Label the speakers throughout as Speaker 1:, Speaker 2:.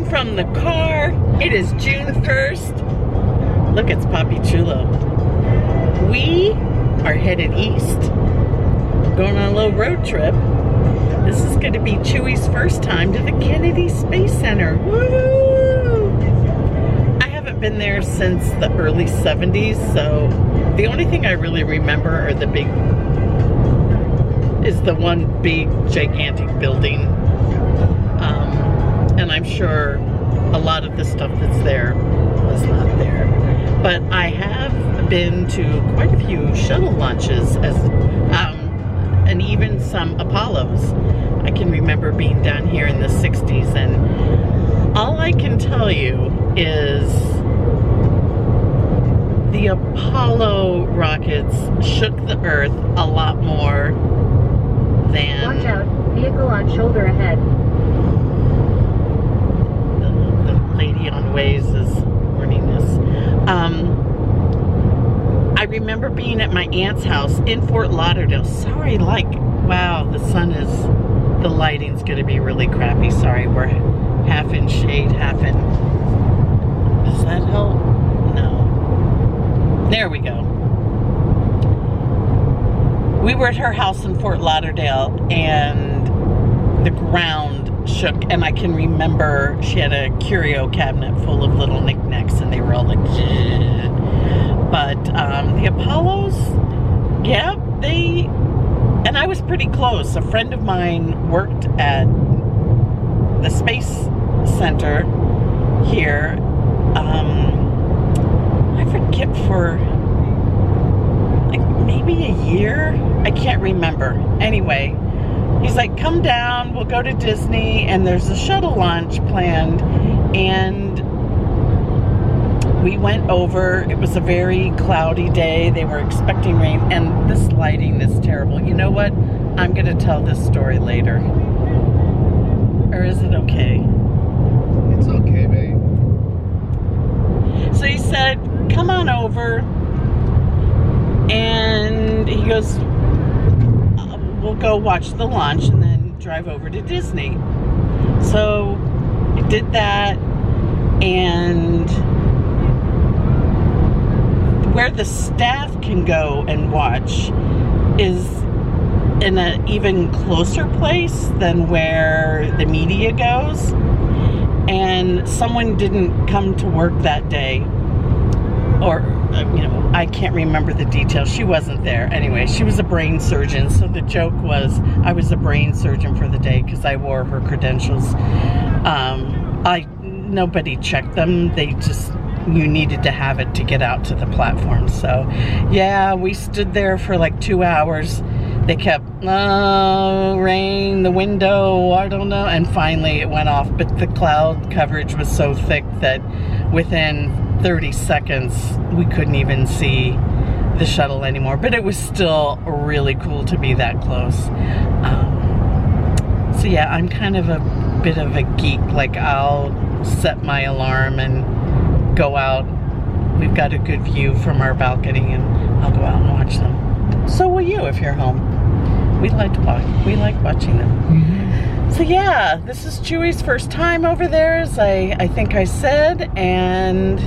Speaker 1: from the car. It is June 1st. Look, it's Papi Chulo. We are headed east. Going on a little road trip. This is going to be Chewy's first time to the Kennedy Space Center. Woo! I haven't been there since the early 70s, so the only thing I really remember are is the one big gigantic building. And I'm sure a lot of the stuff that's there was not there. But I have been to quite a few shuttle launches and even some Apollos. I can remember being down here in the 60s, and all I can tell you is the Apollo rockets shook the Earth a lot more than...
Speaker 2: Watch out, vehicle on shoulder ahead.
Speaker 1: The lady on Waze is warning us. I remember being at my aunt's house in Fort Lauderdale. Sorry, wow, the lighting's gonna be really crappy. Sorry, we're half in shade, half in... Does that help? No. There we go. We were at her house in Fort Lauderdale, and the ground shook, and I can remember she had a curio cabinet full of little knickknacks, and they were all like... But the Apollos, yeah, and I was pretty close. A friend of mine worked at the Space Center here. I forget, for like maybe a year. I can't remember. Anyway, he's like, come down, we'll go to Disney, and there's a shuttle launch planned. And we went over. It was a very cloudy day. They were expecting rain, and this lighting is terrible. You know what? I'm going to tell this story later. Or is it okay?
Speaker 3: It's okay, babe.
Speaker 1: So he said, come on over. And he goes, we'll go watch the launch and then drive over to Disney. So we did that, and where the staff can go and watch is in an even closer place than where the media goes. And someone didn't come to work that day, or I can't remember the details. She wasn't there. Anyway, she was a brain surgeon, so the joke was I was a brain surgeon for the day because I wore her credentials. Nobody checked them. They just, you needed to have it to get out to the platform. So yeah, we stood there for like 2 hours. They kept, rain, the window, I don't know, and finally it went off. But the cloud coverage was so thick that within 30 seconds we couldn't even see the shuttle anymore. But it was still really cool to be that close. So yeah, I'm kind of a bit of a geek. Like, I'll set my alarm and go out. We've got a good view from our balcony, and I'll go out and watch them. So will you if you're home. We like watching them. Mm-hmm. So yeah, this is Chewy's first time over there, as I think I said, and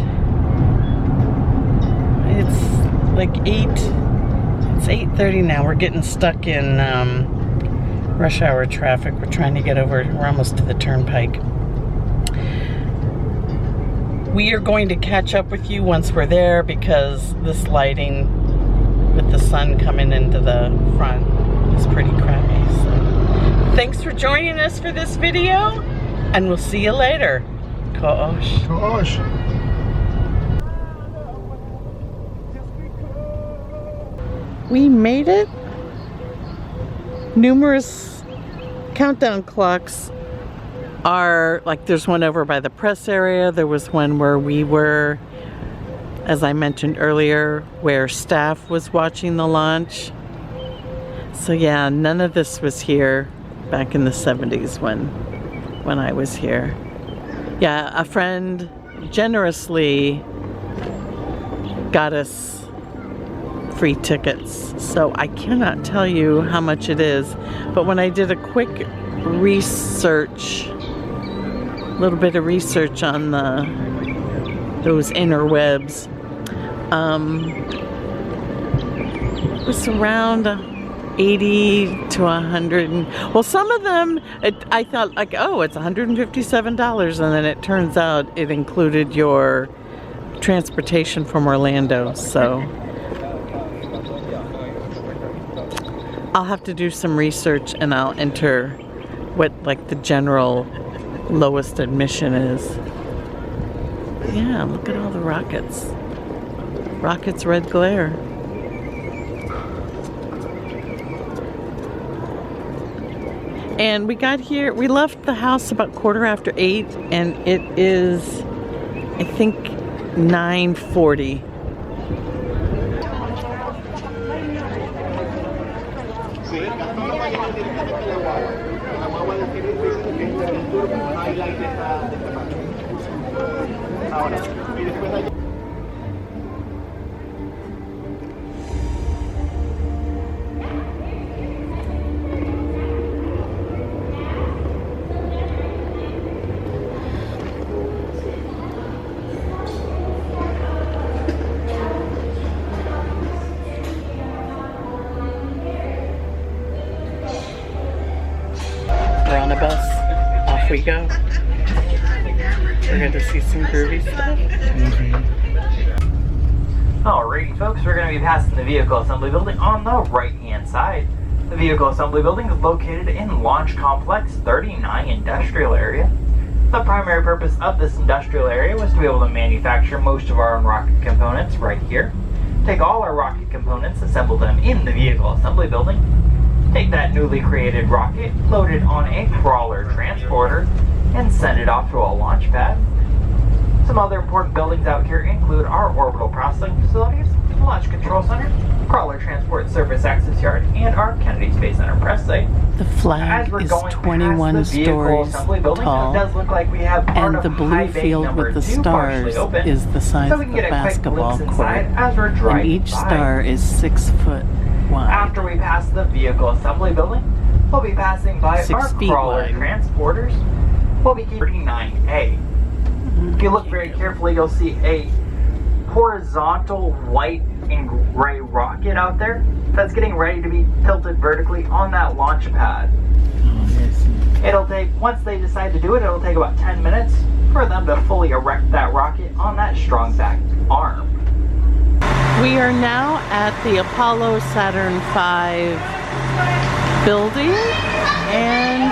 Speaker 1: it's like 8:30 now. We're getting stuck in rush hour traffic. We're trying to get over, we're almost to the turnpike. We are going to catch up with you once we're there, because this lighting with the sun coming into the front is pretty crappy. So thanks for joining us for this video, and we'll see you later. Ko-osh.
Speaker 3: Ko-osh.
Speaker 1: We made it. Numerous countdown clocks are, like, there's one over by the press area. There was one where we were, as I mentioned earlier, where staff was watching the launch. So yeah, none of this was here back in the 70s when I was here. Yeah, a friend generously got us free tickets, so I cannot tell you how much it is, but when I did a quick research little bit of research on those interwebs. It was around 80 to 100. Well, some of them, I thought like, oh, it's $157, and then it turns out it included your transportation from Orlando. So I'll have to do some research, and I'll enter what like the general lowest admission is. Yeah, look at all the rockets. Rockets, red glare. And we got here, we left the house about 8:15, and it is, I think, 9:40. We're on a bus. Off we go. We're going to see some groovy stuff.
Speaker 4: Alrighty folks, we're going to be passing the vehicle assembly building on the right hand side. The vehicle assembly building is located in Launch Complex 39 Industrial Area. The primary purpose of this industrial area was to be able to manufacture most of our own rocket components right here. Take all our rocket components, assemble them in the vehicle assembly building. Take that newly created rocket, load it on a crawler transporter, and send it off to a launch pad. Some other important buildings out here include our orbital processing facilities, launch control center, crawler transport service access yard, and our Kennedy Space Center press site.
Speaker 1: The flag is 21 stories tall,
Speaker 4: it does look like we have part
Speaker 1: and the
Speaker 4: of
Speaker 1: blue
Speaker 4: high bay
Speaker 1: field
Speaker 4: number
Speaker 1: with the
Speaker 4: 2
Speaker 1: stars
Speaker 4: partially open,
Speaker 1: is the size
Speaker 4: so we
Speaker 1: of
Speaker 4: can
Speaker 1: the
Speaker 4: get a quick
Speaker 1: basketball
Speaker 4: glimpse
Speaker 1: court,
Speaker 4: inside as we're
Speaker 1: and
Speaker 4: driving
Speaker 1: each
Speaker 4: by.
Speaker 1: star is 6 foot wide.
Speaker 4: After we pass the vehicle assembly building, we'll be passing by
Speaker 1: 6
Speaker 4: our
Speaker 1: feet
Speaker 4: crawler
Speaker 1: wide.
Speaker 4: transporters. We'll be keeping 39A. If you look very carefully, you'll see a horizontal white and gray rocket out there that's getting ready to be tilted vertically on that launch pad. It'll take, once they decide to do it, it'll take about 10 minutes for them to fully erect that rocket on that strong back arm.
Speaker 1: We are now at the Apollo Saturn V building, and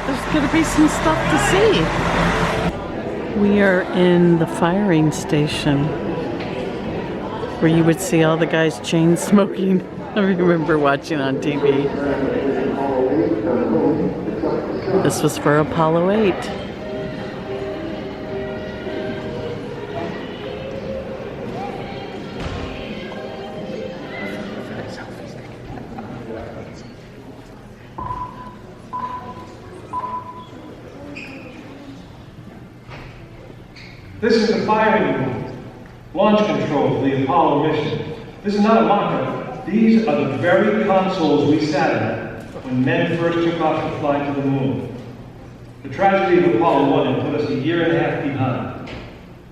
Speaker 1: there's going to be some stuff to see. We are in the firing station where you would see all the guys chain smoking. I remember watching on TV. This was for Apollo 8.
Speaker 5: This is the firing unit, launch control for the Apollo mission. This is not a mock-up. These are the very consoles we sat in when men first took off to fly to the moon. The tragedy of Apollo 1 had put us a year and a half behind.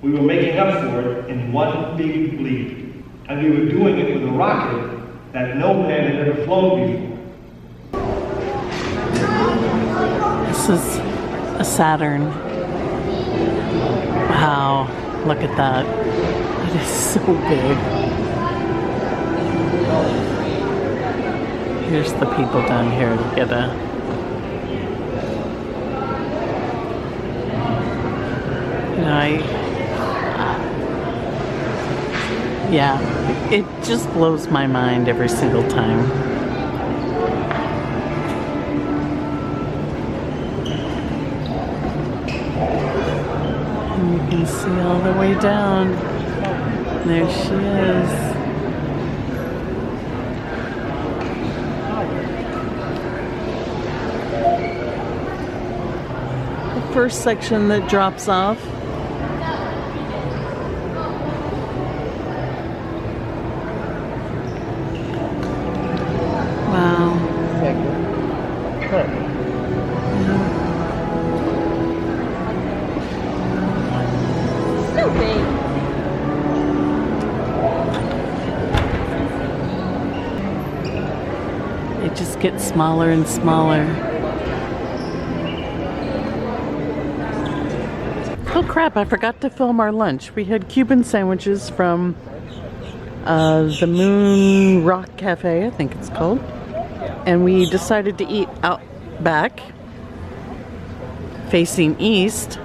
Speaker 5: We were making up for it in one big leap, and we were doing it with a rocket that no man had ever flown before.
Speaker 1: This is a Saturn. Wow, look at that. It is so big. Here's the people down here to get a... yeah, it just blows my mind every single time. You can see all the way down. There she is. The first section that drops off. Wow. They just get smaller and smaller. Oh crap, I forgot to film our lunch. We had Cuban sandwiches from the Moon Rock Cafe, I think it's called. And we decided to eat out back, facing east.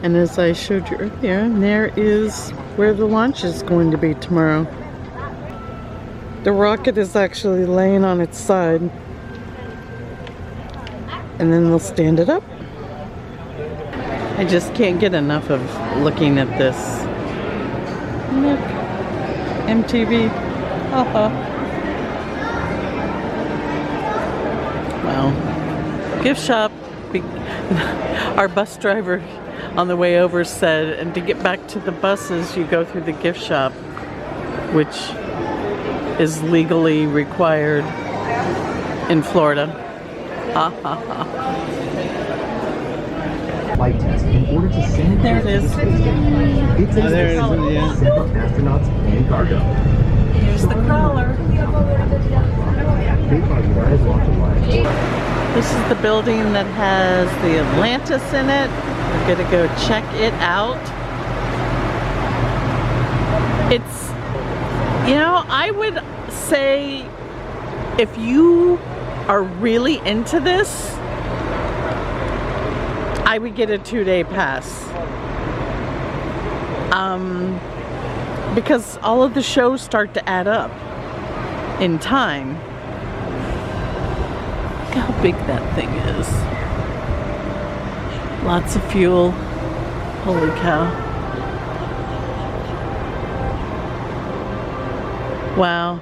Speaker 1: And as I showed you earlier, there is where the launch is going to be tomorrow. The rocket is actually laying on its side. And then they'll stand it up. I just can't get enough of looking at this. Look, MTV. Haha. Wow. Gift shop. Our bus driver on the way over said, and to get back to the buses, you go through the gift shop, which is legally required in Florida. Ha ha ha.
Speaker 6: Flight test in order to send
Speaker 1: There it is.
Speaker 6: It's a
Speaker 3: there it is, yeah.
Speaker 6: set of astronauts and cargo.
Speaker 1: Here's the crawler. This is the building that has the Atlantis in it. We're gonna go check it out. It's, you know, I would say if you are really into this, I would get a 2-day pass. Because all of the shows start to add up in time. Look how big that thing is. Lots of fuel. Holy cow. Wow.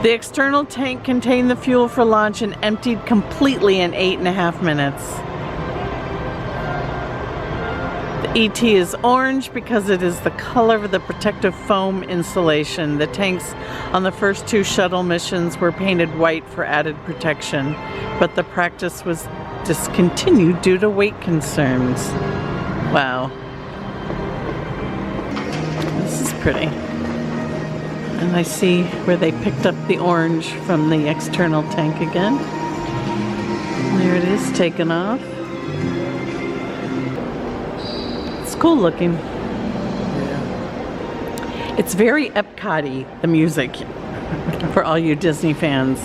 Speaker 1: The external tank contained the fuel for launch and emptied completely in 8.5 minutes. The ET is orange because it is the color of the protective foam insulation. The tanks on the first 2 shuttle missions were painted white for added protection, but the practice was discontinued due to weight concerns. Wow. This is pretty. And I see where they picked up the orange from the external tank again. There it is, taken off. It's cool looking. It's very Epcot-y, the music, for all you Disney fans.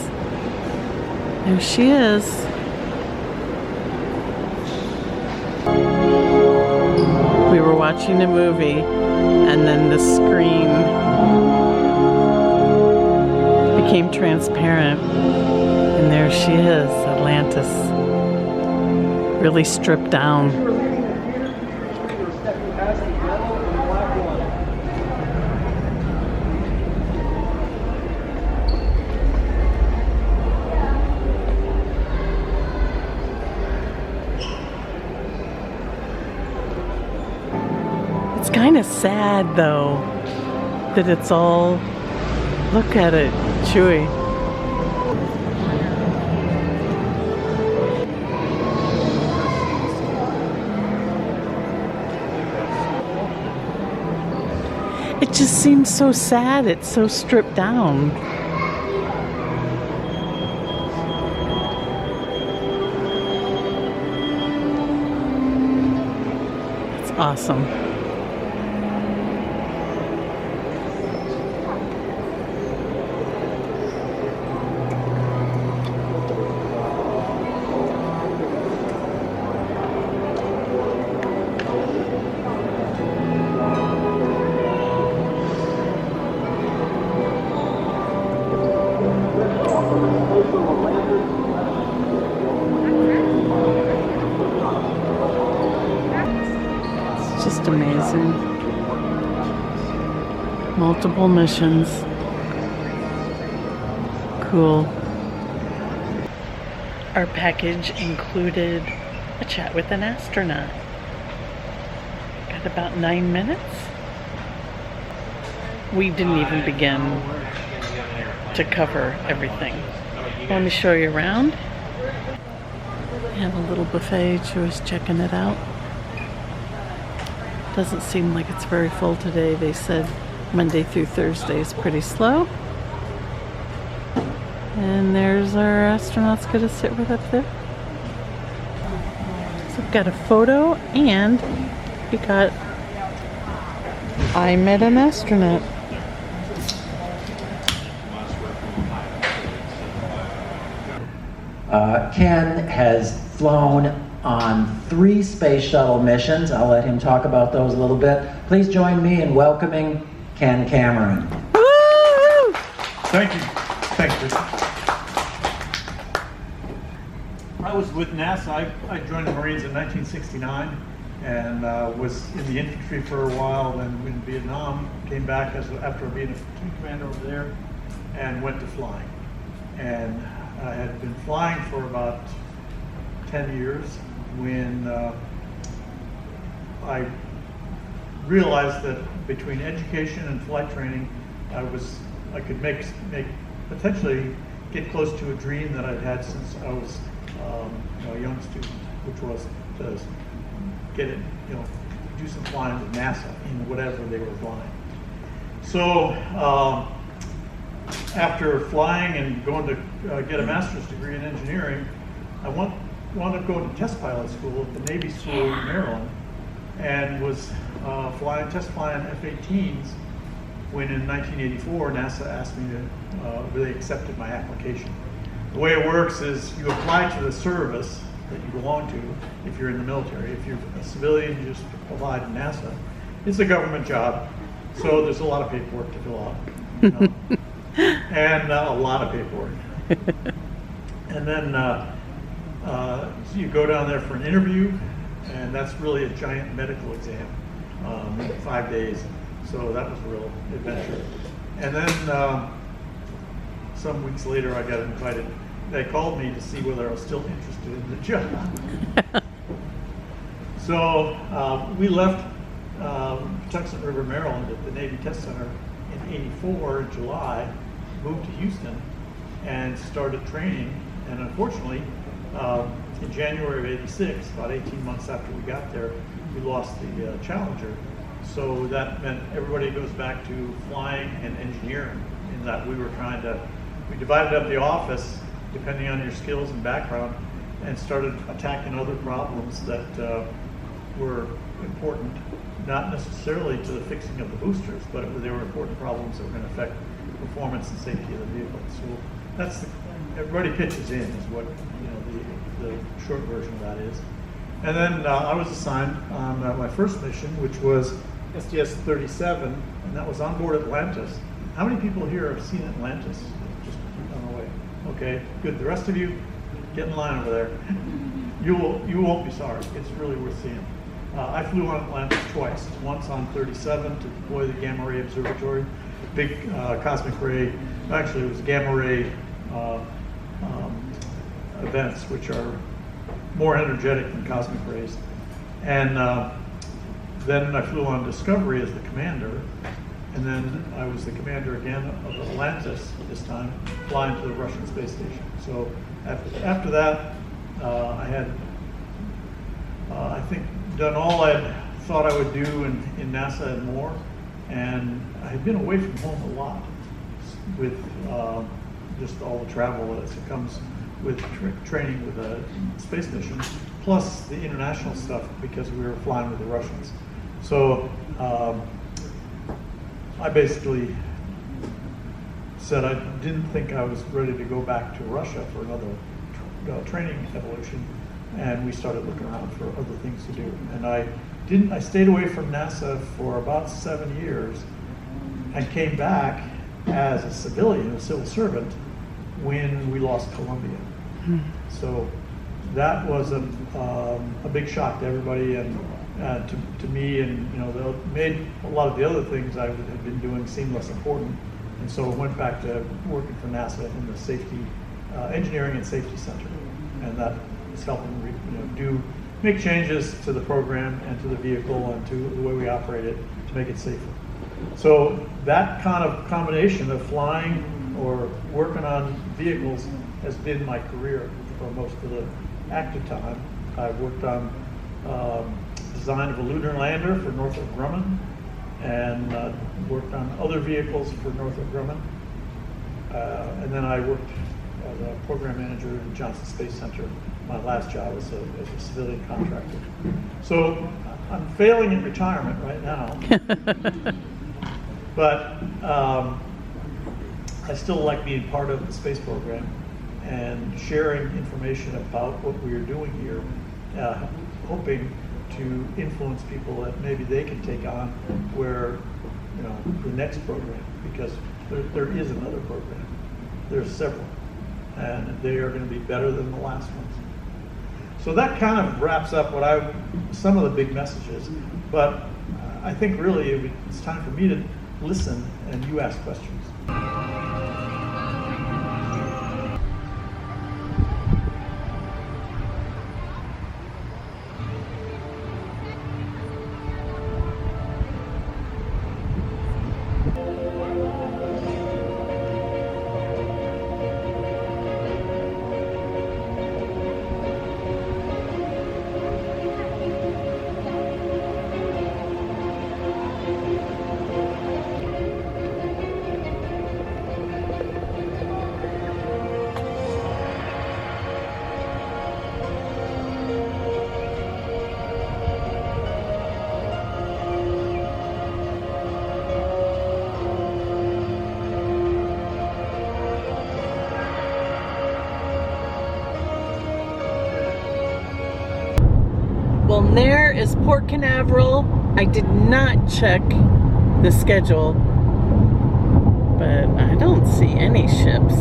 Speaker 1: There she is. We were watching a movie, and then the screen became transparent, and there she is, Atlantis, really stripped down. It's kind of sad though that it's all, look at it, chewy. It just seems so sad, it's so stripped down. It's awesome. Just amazing. Multiple missions. Cool. Our package included a chat with an astronaut. Got about 9 minutes. We didn't even begin to cover everything. Let me show you around. They have a little buffet. She was checking it out. Doesn't seem like it's very full today. They said Monday through Thursday is pretty slow. And there's our astronauts going to sit right up there. So we've got a photo and we got I Met an Astronaut.
Speaker 7: Ken has flown on 3 space shuttle missions. I'll let him talk about those a little bit. Please join me in welcoming Ken Cameron.
Speaker 1: Woo!
Speaker 8: Thank you. Thank you. I was with NASA. I joined the Marines in 1969 and was in the infantry for a while, then in Vietnam, came back after being a platoon commander over there and went to flying. And I had been flying for about 10 years when I realized that between education and flight training, I could potentially get close to a dream that I'd had since I was a young student, which was to do some flying with NASA in whatever they were flying. So after flying and going to get a master's degree in engineering, I wound up going to test pilot school at the Navy School in Maryland, and was test flying F-18s when in 1984 NASA asked me to, they accepted my application. The way it works is you apply to the service that you belong to if you're in the military. If you're a civilian, you just apply to NASA. It's a government job, so there's a lot of paperwork to fill out. And a lot of paperwork. And then so you go down there for an interview, and that's really a giant medical exam, 5 days. So that was a real adventure. And then some weeks later, I got invited. They called me to see whether I was still interested in the job. So we left Patuxent River, Maryland at the Navy Test Center in '84 in July, moved to Houston, and started training. And unfortunately, in January of '86, about 18 months after we got there, we lost the Challenger. So that meant everybody goes back to flying and engineering, in that we divided up the office depending on your skills and background, and started attacking other problems that were important, not necessarily to the fixing of the boosters, but they were important problems that were going to affect performance and safety of the vehicle. So that's everybody pitches in is what the short version of that is. And then I was assigned on my first mission, which was STS-37, and that was on board Atlantis. How many people here have seen Atlantis? Just on the way. Okay, good. The rest of you, get in line over there. You won't be sorry. It's really worth seeing. I flew on Atlantis twice. Once on 37 to deploy the gamma ray observatory, big cosmic ray. Actually, it was gamma ray events, which are more energetic than cosmic rays. And then I flew on Discovery as the commander, and then I was the commander again of Atlantis, this time flying to the Russian space station. So after that, I had, I think, done all I thought I would do in NASA and more, and I had been away from home a lot with just all the travel that comes with training with a space mission, plus the international stuff because we were flying with the Russians. So I basically said I didn't think I was ready to go back to Russia for another training evolution, and we started looking around for other things to do. And I stayed away from NASA for about 7 years and came back as a civilian, a civil servant, when we lost Columbia. So that was a big shock to everybody, and to me, and they made a lot of the other things I had been doing seem less important. And so I went back to working for NASA in the safety, engineering and safety center, and that is helping make changes to the program and to the vehicle and to the way we operate it to make it safer. So that kind of combination of flying or working on vehicles has been my career for most of the active time. I've worked on design of a lunar lander for Northrop Grumman, and worked on other vehicles for Northrop Grumman. And then I worked as a program manager at Johnson Space Center, my last job as a civilian contractor. So I'm failing in retirement right now, but I still like being part of the space program and sharing information about what we are doing here, hoping to influence people that maybe they can take on where, you know, the next program, because there is another program. There's several, and they are going to be better than the last ones. So that kind of wraps up some of the big messages, but I think really it's time for me to listen and you ask questions.
Speaker 1: Well, there is Port Canaveral. I did not check the schedule, but I don't see any ships.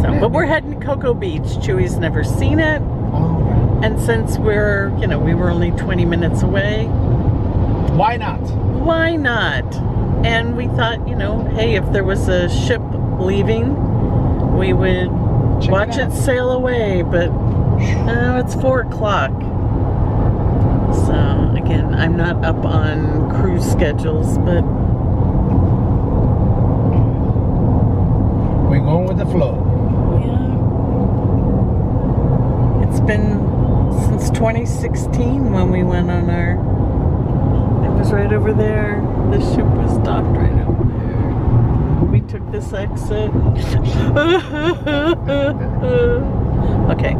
Speaker 1: So, but we're heading to Cocoa Beach. Chewy's never seen it. And since we were only 20 minutes away.
Speaker 3: Why not?
Speaker 1: Why not? And we thought, hey, if there was a ship leaving, we would watch it sail away, but no, it's 4 o'clock. So, again, I'm not up on cruise schedules, but
Speaker 3: We're going with the flow.
Speaker 1: yeah. It's been since 2016 when we went on our... It was right over there. The ship was docked right over there. We took this exit. Okay.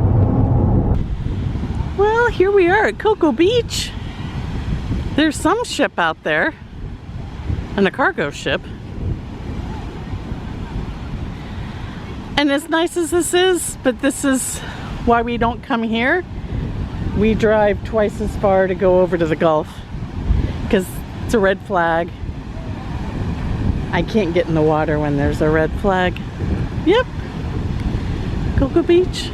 Speaker 1: Well, here we are at Cocoa Beach. There's some ship out there, and a cargo ship. And as nice as this is, but this is why we don't come here. We drive twice as far to go over to the Gulf, because it's a red flag. I can't get in the water when there's a red flag. Yep. Cocoa Beach.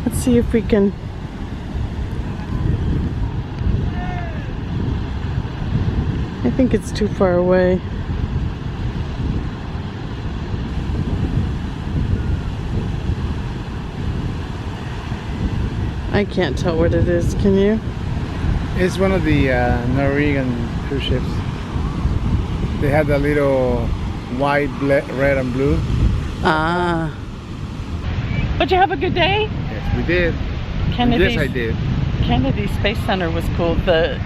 Speaker 1: Let's see if we can. I think it's too far away. I can't tell what it is, can you?
Speaker 3: It's one of the Norwegian cruise ships. They had that little white, red, and blue.
Speaker 1: Ah. But you have a good day?
Speaker 3: Yes, we did.
Speaker 1: Kennedy's,
Speaker 3: Yes, I did.
Speaker 1: Kennedy Space Center was cool. The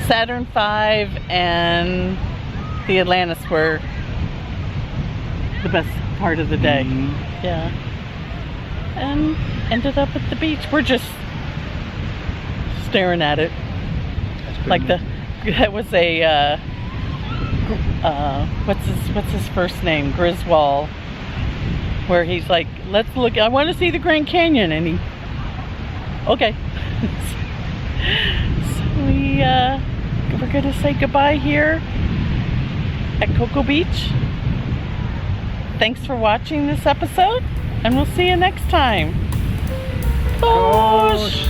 Speaker 1: Saturn V and the Atlantis were the best part of the day. Yeah. And ended up at the beach. We're just staring at it. Like it was a what's his first name? Griswold, where he's like, let's look, I want to see the Grand Canyon, and he, okay. So we're gonna say goodbye here at Cocoa Beach. Thanks for watching this episode, and we'll see you next time. Ko-osh!